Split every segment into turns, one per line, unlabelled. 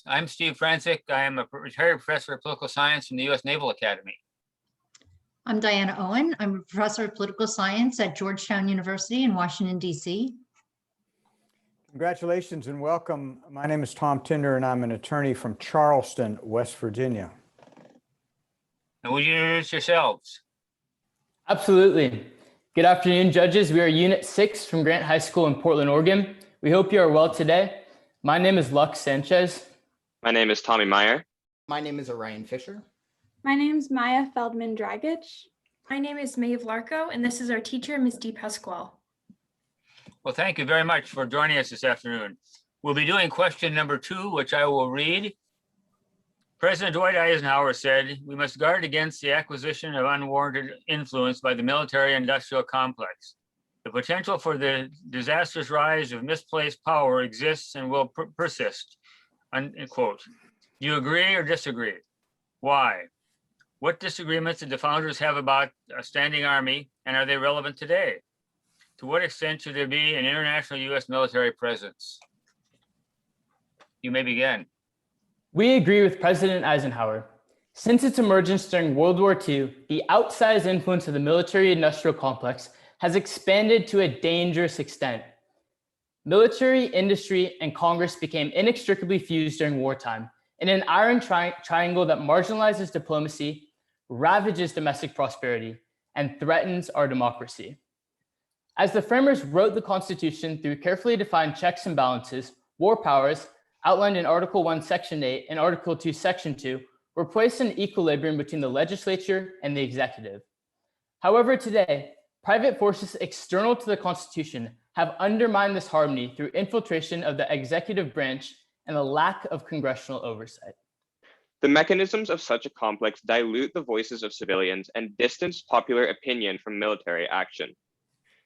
I'm Steve Franczyk. I am a retired professor of political science from the U.S. Naval Academy.
I'm Diana Owen. I'm a professor of political science at Georgetown University in Washington, D.C.
Congratulations and welcome. My name is Tom Tinder and I'm an attorney from Charleston, West Virginia.
And would you introduce yourselves?
Absolutely. Good afternoon, judges. We are Unit 6 from Grant High School in Portland, Oregon. We hope you are well today. My name is Lux Sanchez.
My name is Tommy Meyer.
My name is Orion Fisher.
My name is Maya Feldman-Dragic.
My name is Maeve Larco, and this is our teacher, Ms. Dee Pasquale.
Well, thank you very much for joining us this afternoon. We'll be doing question number 2, which I will read. President Dwight Eisenhower said, "We must guard against the acquisition of unwarranted influence by the military-industrial complex. The potential for the disastrous rise of misplaced power exists and will persist." Unquote. Do you agree or disagree? Why? What disagreements did the founders have about a standing army, and are they relevant today? To what extent should there be an international U.S. military presence? You may begin.
We agree with President Eisenhower. Since its emergence during World War II, the outsized influence of the military-industrial complex has expanded to a dangerous extent. Military, industry, and Congress became inextricably fused during wartime in an iron triangle that marginalizes diplomacy, ravages domestic prosperity, and threatens our democracy. As the framers wrote the Constitution through carefully defined checks and balances, war powers, outlined in Article 1, Section 8 and Article 2, Section 2, were placed in equilibrium between the legislature and the executive. However, today, private forces external to the Constitution have undermined this harmony through infiltration of the executive branch and a lack of congressional oversight.
The mechanisms of such a complex dilute the voices of civilians and distance popular opinion from military action.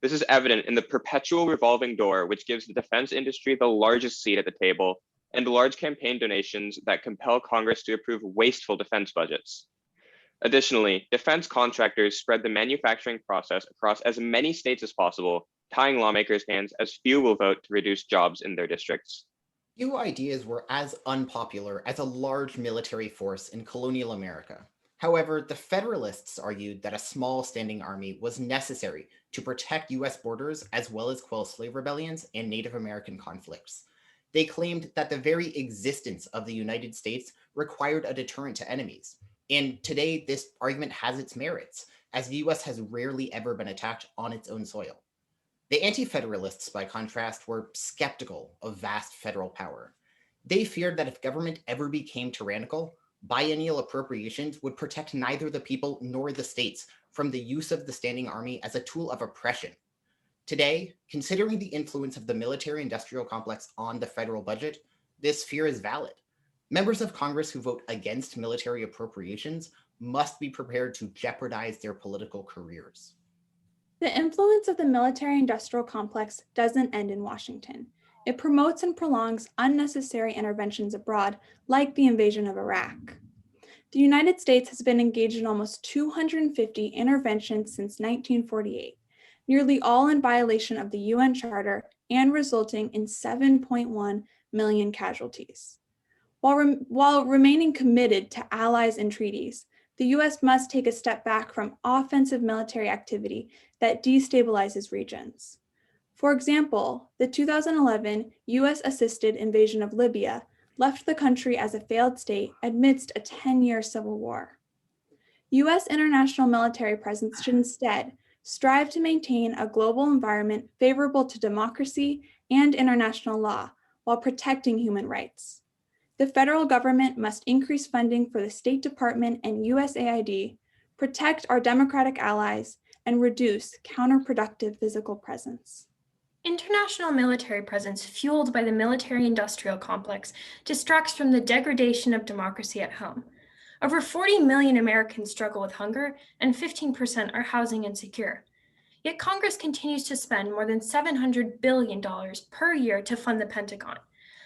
This is evident in the perpetual revolving door, which gives the defense industry the largest seat at the table, and large campaign donations that compel Congress to approve wasteful defense budgets. Additionally, defense contractors spread the manufacturing process across as many states as possible, tying lawmakers' hands as few will vote to reduce jobs in their districts.
Few ideas were as unpopular as a large military force in colonial America. However, the Federalists argued that a small standing army was necessary to protect US borders as well as quell slave rebellions and Native American conflicts. They claimed that the very existence of the United States required a deterrent to enemies. And today, this argument has its merits, as the US has rarely ever been attacked on its own soil. The Anti-Federalists, by contrast, were skeptical of vast federal power. They feared that if government ever became tyrannical, biennial appropriations would protect neither the people nor the states from the use of the standing army as a tool of oppression. Today, considering the influence of the military-industrial complex on the federal budget, this fear is valid. Members of Congress who vote against military appropriations must be prepared to jeopardize their political careers.
The influence of the military-industrial complex doesn't end in Washington. It promotes and prolongs unnecessary interventions abroad, like the invasion of Iraq. The United States has been engaged in almost 250 interventions since 1948, nearly all in violation of the UN Charter and resulting in 7.1 million casualties. While remaining committed to allies and treaties, the US must take a step back from offensive military activity that destabilizes regions. For example, the 2011 US-assisted invasion of Libya left the country as a failed state amidst a 10-year civil war. US international military presence should instead strive to maintain a global environment favorable to democracy and international law while protecting human rights. The federal government must increase funding for the State Department and USAID, protect our democratic allies, and reduce counterproductive physical presence.
International military presence fueled by the military-industrial complex distracts from the degradation of democracy at home. Over 40 million Americans struggle with hunger, and 15% are housing insecure. Yet Congress continues to spend more than $700 billion per year to fund the Pentagon.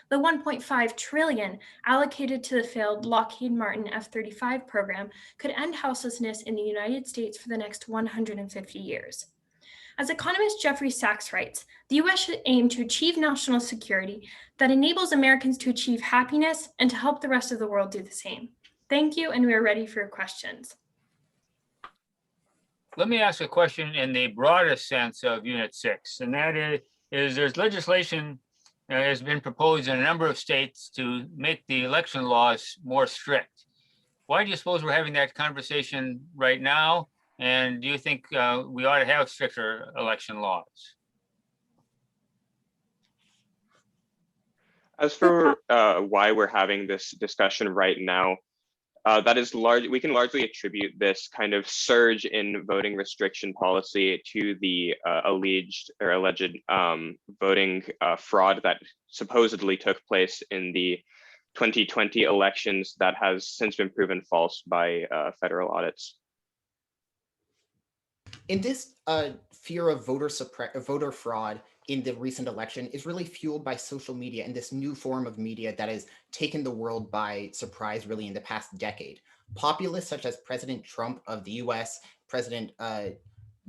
The $1.5 trillion allocated to the failed Lockheed Martin F-35 program could end houselessness in the United States for the next 150 years. As economist Jeffrey Sachs writes, the US should aim to achieve national security that enables Americans to achieve happiness and to help the rest of the world do the same. Thank you, and we are ready for your questions.
Let me ask a question in the broadest sense of Unit 6, and that is there's legislation has been proposed in a number of states to make the election laws more strict. Why do you suppose we're having that conversation right now? And do you think we ought to have stricter election laws?
As for why we're having this discussion right now, that is large. We can largely attribute this kind of surge in voting restriction policy to the alleged voting fraud that supposedly took place in the 2020 elections that has since been proven false by federal audits.
In this fear of voter fraud in the recent election is really fueled by social media and this new form of media that has taken the world by surprise really in the past decade. Populists such as President Trump of the US, President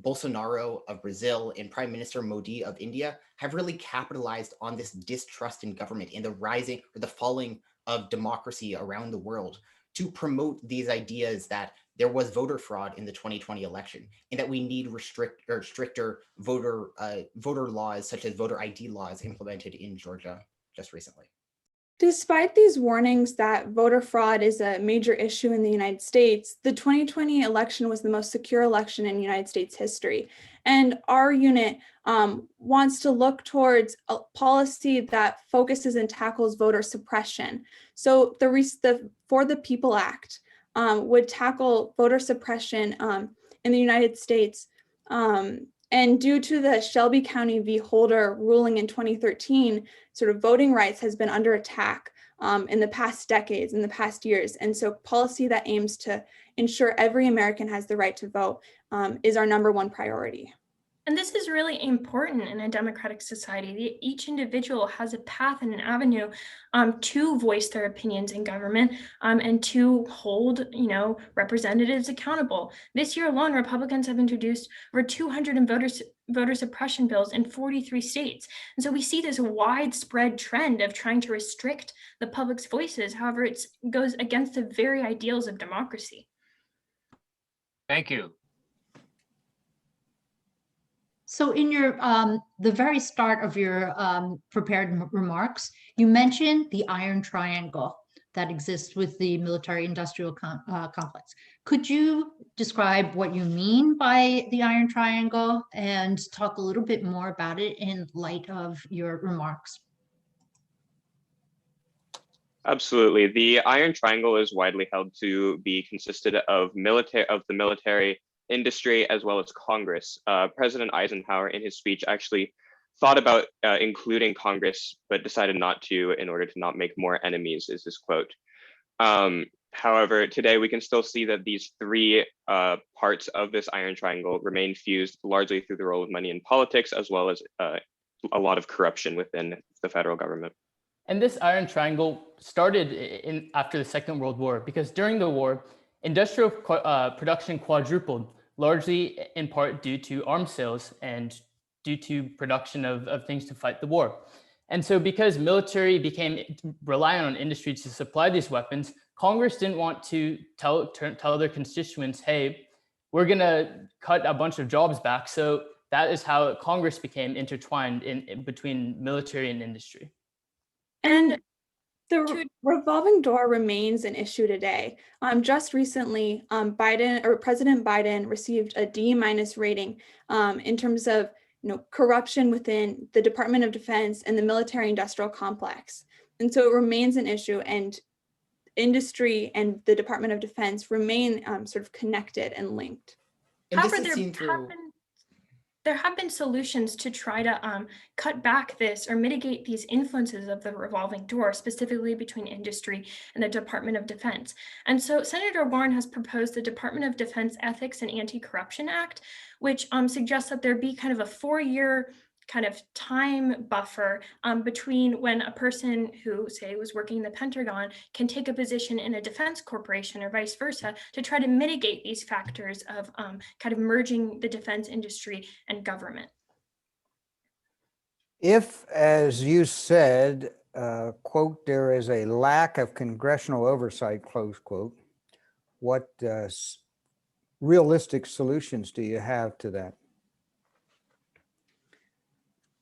Bolsonaro of Brazil, and Prime Minister Modi of India have really capitalized on this distrust in government and the rising or the falling of democracy around the world to promote these ideas that there was voter fraud in the 2020 election and that we need stricter voter laws such as voter ID laws implemented in Georgia just recently.
Despite these warnings that voter fraud is a major issue in the United States, the 2020 election was the most secure election in United States history. And our unit wants to look towards a policy that focuses and tackles voter suppression. So the For the People Act would tackle voter suppression in the United States. And due to the Shelby County v. Holder ruling in 2013, sort of voting rights has been under attack in the past decades, in the past years. And so policy that aims to ensure every American has the right to vote is our #1 priority.
And this is really important in a democratic society. Each individual has a path and an avenue to voice their opinions in government and to hold, representatives accountable. This year alone, Republicans have introduced over 200 voter suppression bills in 43 states. And so we see this widespread trend of trying to restrict the public's voices. However, it goes against the very ideals of democracy.
Thank you.
So in your the very start of your prepared remarks, you mentioned the iron triangle that exists with the military-industrial complex. Could you describe what you mean by the iron triangle and talk a little bit more about it in light of your remarks?
Absolutely. The Iron Triangle is widely held to be consisted of the military, industry, as well as Congress. President Eisenhower in his speech actually thought about including Congress, but decided not to in order to not make more enemies, is his quote. However, today we can still see that these three parts of this Iron Triangle remain fused largely through the role of money in politics, as well as a lot of corruption within the federal government.
And this Iron Triangle started after the Second World War, because during the war, industrial production quadrupled, largely in part due to arms sales and due to production of things to fight the war. And so because military became reliant on industry to supply these weapons, Congress didn't want to tell their constituents, hey, we're going to cut a bunch of jobs back. So that is how Congress became intertwined in between military and industry.
And the revolving door remains an issue today. Just recently, President Biden received a D- rating in terms of corruption within the Department of Defense and the military-industrial complex. And so it remains an issue, and industry and the Department of Defense remain sort of connected and linked.
And
However,
this is seen through.
There have been solutions to try to cut back this or mitigate these influences of the revolving door, specifically between industry and the Department of Defense. And so Senator Warren has proposed the Department of Defense Ethics and Anti-Corruption Act, which suggests that there be kind of a 4-year kind of time buffer between when a person who, say, was working in the Pentagon can take a position in a defense corporation or vice versa to try to mitigate these factors of kind of merging the defense industry and government.
If, as you said, quote, there is a lack of congressional oversight, close quote, what realistic solutions do you have to that?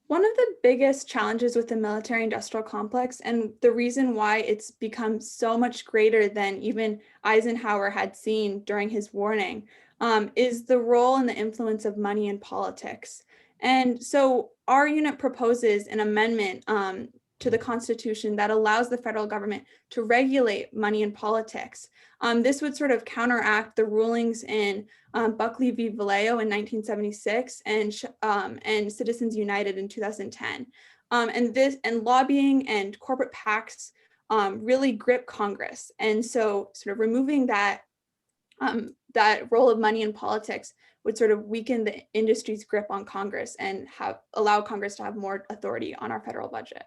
One of the biggest challenges with the military industrial complex, and the reason why it's become so much greater than even Eisenhower had seen during his warning, is the role and the influence of money in politics. And so our unit proposes an amendment to the Constitution that allows the federal government to regulate money in politics. This would sort of counteract the rulings in Buckley v. Vallejo in 1976 and Citizens United in 2010. And lobbying and corporate PACs really grip Congress. And so sort of removing that role of money in politics would sort of weaken the industry's grip on Congress and allow Congress to have more authority on our federal budget.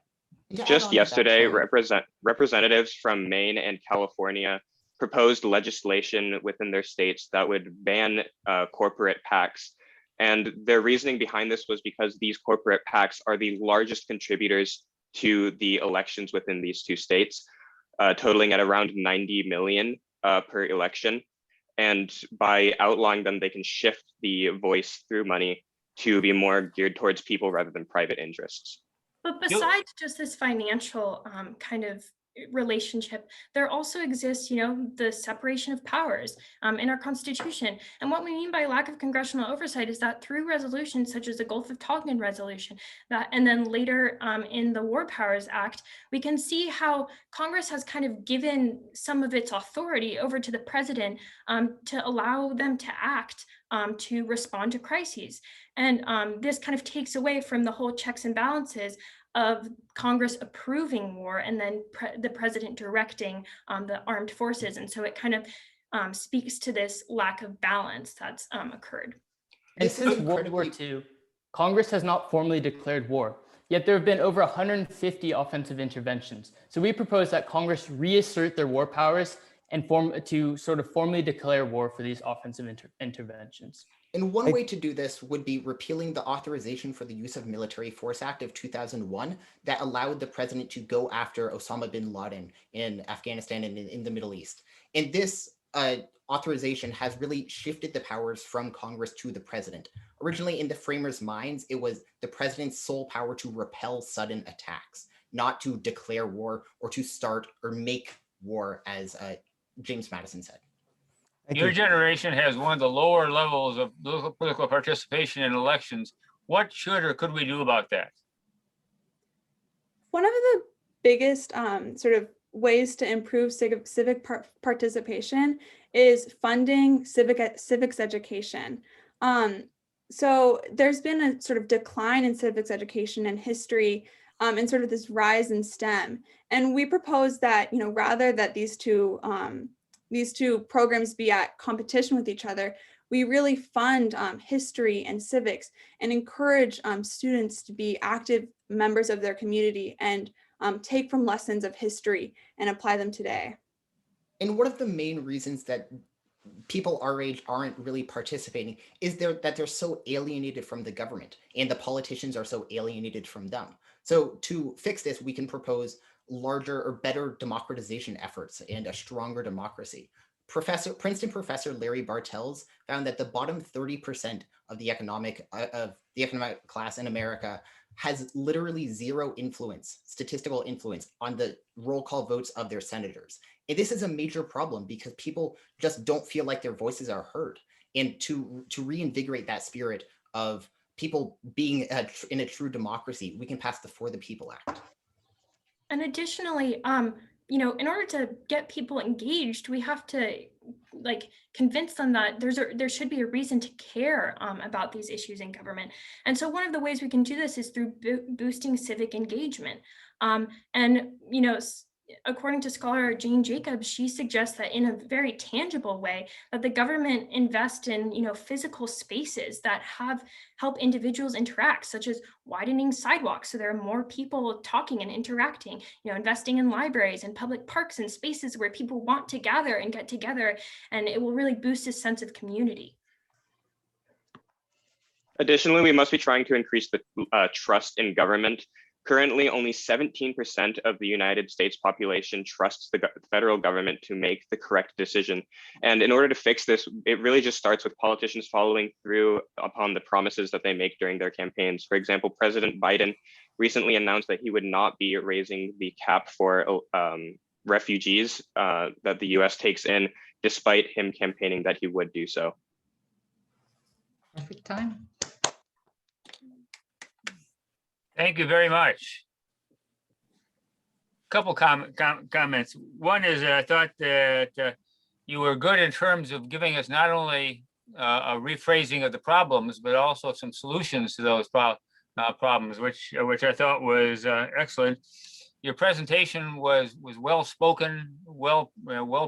And to add on
Just
to that
yesterday,
point,
representatives from Maine and California proposed legislation within their states that would ban corporate PACs. And their reasoning behind this was because these corporate PACs are the largest contributors to the elections within these two states, totaling at around 90 million per election. And by outlawing them, they can shift the voice through money to be more geared towards people rather than private interests.
But besides just this financial kind of relationship, there also exists, the separation of powers in our Constitution. And what we mean by lack of congressional oversight is that through resolutions such as the Gulf of Tonkin resolution, and then later in the War Powers Act, we can see how Congress has kind of given some of its authority over to the president to allow them to act to respond to crises. And this kind of takes away from the whole checks and balances of Congress approving war and then the president directing the armed forces. And so it kind of speaks to this lack of balance that's occurred.
And
This is
since World War II, Congress has not formally declared war, yet there have been over 150 offensive interventions. So we propose that Congress reassert their war powers and formally declare war for these offensive interventions.
And one way to do this would be repealing the Authorization for the Use of Military Force Act of 2001 that allowed the president to go after Osama bin Laden in Afghanistan and in the Middle East. And this authorization has really shifted the powers from Congress to the president. Originally, in the framers' minds, it was the president's sole power to repel sudden attacks, not to declare war or to start or make war, as James Madison said.
Your generation has one of the lower levels of political participation in elections. What should or could we do about that?
One of the biggest sort of ways to improve civic participation is funding civics education. So there's been a sort of decline in civics education and history and sort of this rise in STEM. And we propose that, rather that these two programs be at competition with each other, we really fund history and civics and encourage students to be active members of their community and take from lessons of history and apply them today.
And one of the main reasons that people our age aren't really participating is that they're so alienated from the government and the politicians are so alienated from them. So to fix this, we can propose larger or better democratization efforts and a stronger democracy. Princeton professor Larry Bartels found that the bottom 30% of the economic class in America has literally zero influence, statistical influence, on the roll call votes of their senators. And this is a major problem because people just don't feel like their voices are heard. And to reinvigorate that spirit of people being in a true democracy, we can pass the For the People Act.
And additionally, in order to get people engaged, we have to convince them that there should be a reason to care about these issues in government. And so one of the ways we can do this is through boosting civic engagement. And according to scholar Jane Jacobs, she suggests that in a very tangible way, that the government invest in, physical spaces that help individuals interact, such as widening sidewalks so there are more people talking and interacting, investing in libraries and public parks and spaces where people want to gather and get together, and it will really boost a sense of community.
Additionally, we must be trying to increase the trust in government. Currently, only 17% of the United States population trusts the federal government to make the correct decision. And in order to fix this, it really just starts with politicians following through upon the promises that they make during their campaigns. For example, President Biden recently announced that he would not be raising the cap for refugees that the US takes in, despite him campaigning that he would do so.
Perfect time.
Thank you very much. Couple comments. One is that I thought that you were good in terms of giving us not only a rephrasing of the problems, but also some solutions to those problems, which I thought was excellent. Your presentation was well spoken, well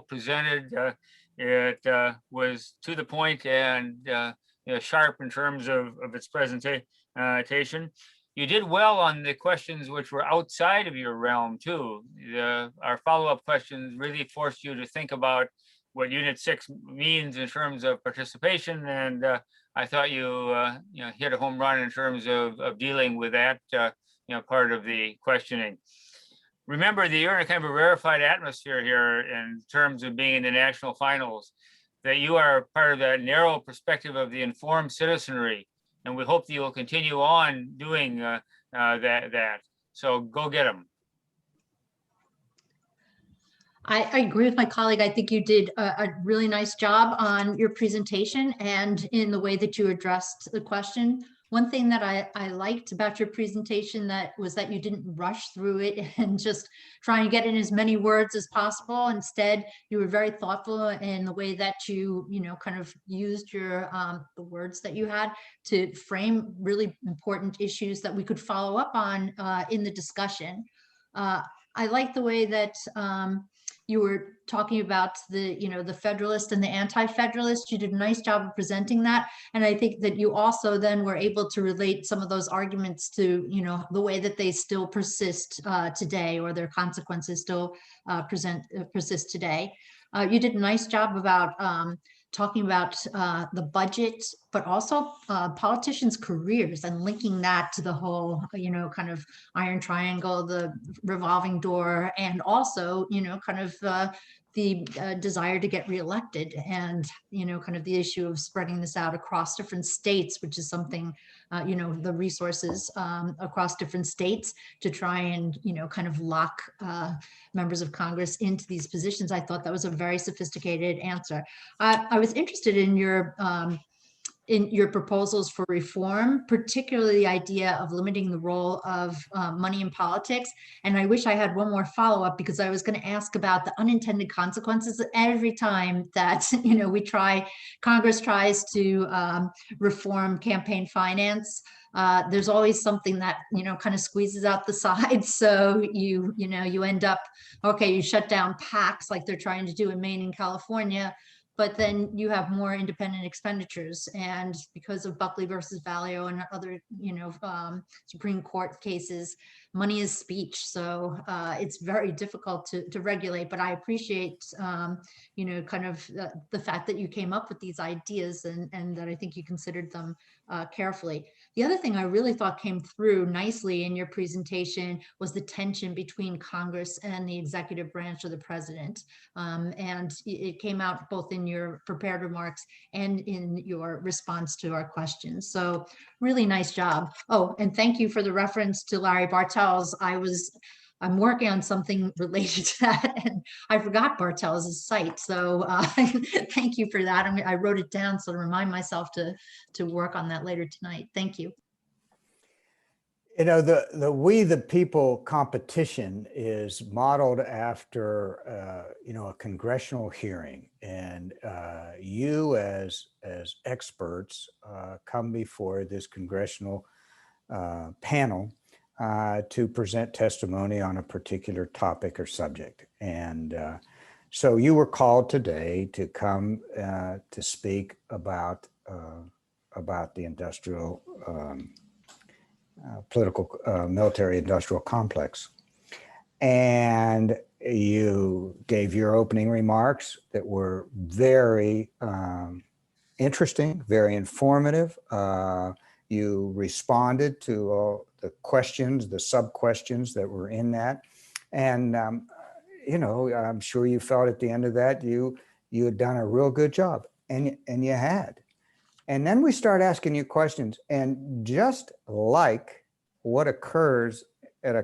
presented. It was to the point and sharp in terms of its presentation. You did well on the questions which were outside of your realm too. Our follow-up questions really forced you to think about what Unit 6 means in terms of participation, and I thought you hit a home run in terms of dealing with that part of the questioning. Remember that you're in a kind of a rarefied atmosphere here in terms of being in the national finals, that you are part of that narrow perspective of the informed citizenry. And we hope that you'll continue on doing that. So go get them.
I agree with my colleague. I think you did a really nice job on your presentation and in the way that you addressed the question. One thing that I liked about your presentation was that you didn't rush through it and just try and get in as many words as possible. Instead, you were very thoughtful in the way that you kind of used your the words that you had to frame really important issues that we could follow up on in the discussion. I like the way that you were talking about the Federalist and the Anti-Federalist. You did a nice job of presenting that. And I think that you also then were able to relate some of those arguments to, the way that they still persist today, or their consequences still persist today. You did a nice job about talking about the budget, but also politicians' careers and linking that to the whole, kind of iron triangle, the revolving door, and also, kind of the desire to get reelected, and, kind of the issue of spreading this out across different states, which is something, the resources across different states to try and, kind of lock members of Congress into these positions. I thought that was a very sophisticated answer. I was interested in your proposals for reform, particularly the idea of limiting the role of money in politics. And I wish I had one more follow-up, because I was going to ask about the unintended consequences every time that, Congress tries to reform campaign finance. There's always something that, kind of squeezes out the sides. So you end up, okay, you shut down PACs like they're trying to do in Maine and California, but then you have more independent expenditures. And because of Buckley versus Valeo and other, Supreme Court cases, money is speech. So it's very difficult to regulate, but I appreciate, kind of the fact that you came up with these ideas and that I think you considered them carefully. The other thing I really thought came through nicely in your presentation was the tension between Congress and the executive branch of the president. And it came out both in your prepared remarks and in your response to our questions. So really nice job. Oh, and thank you for the reference to Larry Bartels. I'm working on something related to that, and I forgot Bartels' site. So thank you for that. I wrote it down so to remind myself to work on that later tonight. Thank you.
The We the People competition is modeled after, a congressional hearing, and you as experts come before this congressional panel to present testimony on a particular topic or subject. And so you were called today to come to speak about the industrial, political, military industrial complex. And you gave your opening remarks that were very interesting, very informative. You responded to all the questions, the sub-questions that were in that. And, you know, I'm sure you felt at the end of that, you had done a real good job, and you had. And then we start asking you questions, and just like what occurs at a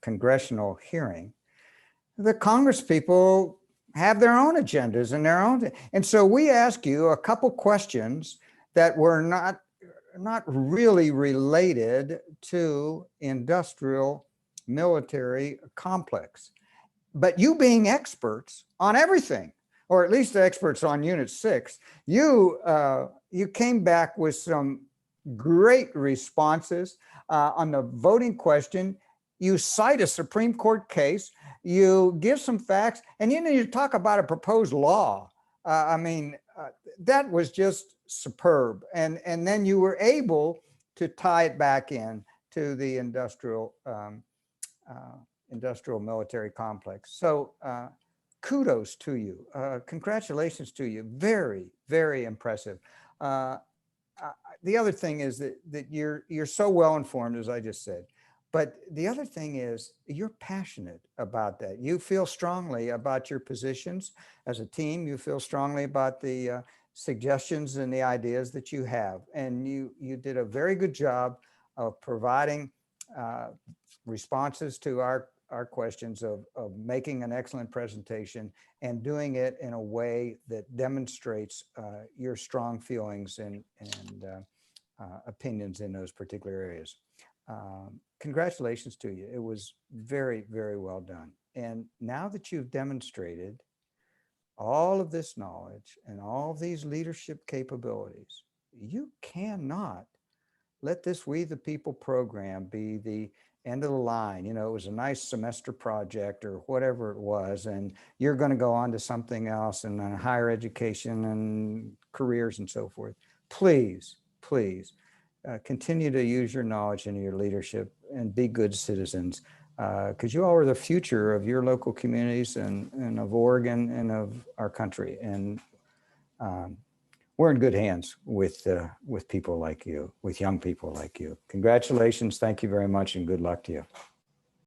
congressional hearing, the Congress people have their own agendas and their own. And so we ask you a couple questions that were not really related to industrial military complex, but you being experts on everything, or at least the experts on Unit 6, you came back with some great responses on the voting question. You cite a Supreme Court case, you give some facts, and then you talk about a proposed law. That was just superb. And then you were able to tie it back in to the industrial military complex. So kudos to you. Congratulations to you. Very, very impressive. The other thing is that you're so well informed, as I just said. But the other thing is you're passionate about that. You feel strongly about your positions as a team. You feel strongly about the suggestions and the ideas that you have. And you did a very good job of providing responses to our questions, of making an excellent presentation and doing it in a way that demonstrates your strong feelings and opinions in those particular areas. Congratulations to you. It was very, very well done. And now that you've demonstrated all of this knowledge and all of these leadership capabilities, you cannot let this We the People program be the end of the line. You know, it was a nice semester project or whatever it was, and you're going to go on to something else and higher education and careers and so forth. Please, please. Continue to use your knowledge and your leadership and be good citizens, because you all are the future of your local communities and of Oregon and of our country. And we're in good hands with people like you, with young people like you. Congratulations. Thank you very much, and good luck to you.